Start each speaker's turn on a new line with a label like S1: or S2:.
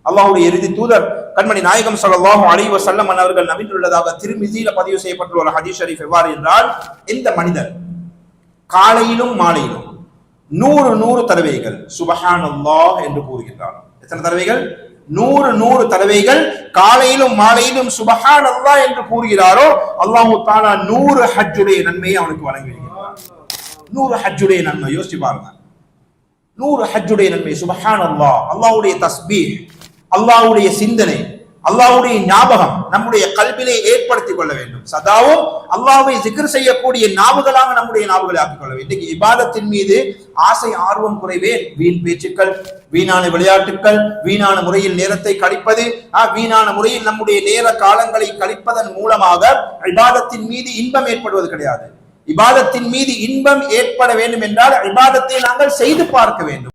S1: அல்லாஹ்வுடைய இறுதி தூதர் கண்மணி நாயகம் ஸல்லல்லாஹு அலைஹி வஸல்லம் அவர்கள் நபியுள்ளதாக திருமிதியில பதிவு செய்யப்பட்டுள்ள ஒரு ஹதீஸ் ஷரீஃப் எவ்வாறு என்றால், இந்த மனிதர் காலையிலும் மாலையிலும் 100 தடவைகள் சுப்ஹானல்லாஹ் என்று கூறுகின்றார். எத்தனை தடவைகள்? 100 தடவைகள் காலையிலும் மாலையிலும் சுப்ஹானல்லாஹ் என்று கூறுகிறாரோ அல்லாஹ் தஆலா 100 ஹஜ்ஜுடைய நன்மையை அவனுக்கு வழங்கி இருக்கிறார். 100 ஹஜ்ஜுடைய நன்மை யோசிச்சு பாருங்க. 100 ஹஜ்ஜுடைய நன்மை. சுப்ஹானல்லாஹ், அல்லாஹ்வுடைய தஸ்பீஹ், அல்லாஹ்வுடைய சிந்தனை, அல்லாஹ்வுடைய ஞாபகம் நம்முடைய கல்விலே ஏற்படுத்திக் கொள்ள வேண்டும். சதாவும் அல்லாஹ்வை zikr செய்யக்கூடிய நாவுகளாக நம்முடைய நாவுகளை ஆக்கிக் கொள்ள வேண்டும். இன்னைக்கு இபாதத்தின் மீது ஆசை ஆர்வம் குறைவே. வீண் பேச்சுக்கள், வீணான விளையாட்டுக்கள், வீணான முறையில் நேரத்தை கழிப்பது, வீணான முறையில் நம்முடைய நேர காலங்களை கழிப்பதன் மூலமாக இபாதத்தின் மீது இன்பம் ஏற்படுவது கிடையாது. இபாதத்தின் மீது இன்பம் ஏற்பட வேண்டும் என்றால் இபாதத்தை நாங்கள் செய்து பார்க்க வேண்டும்.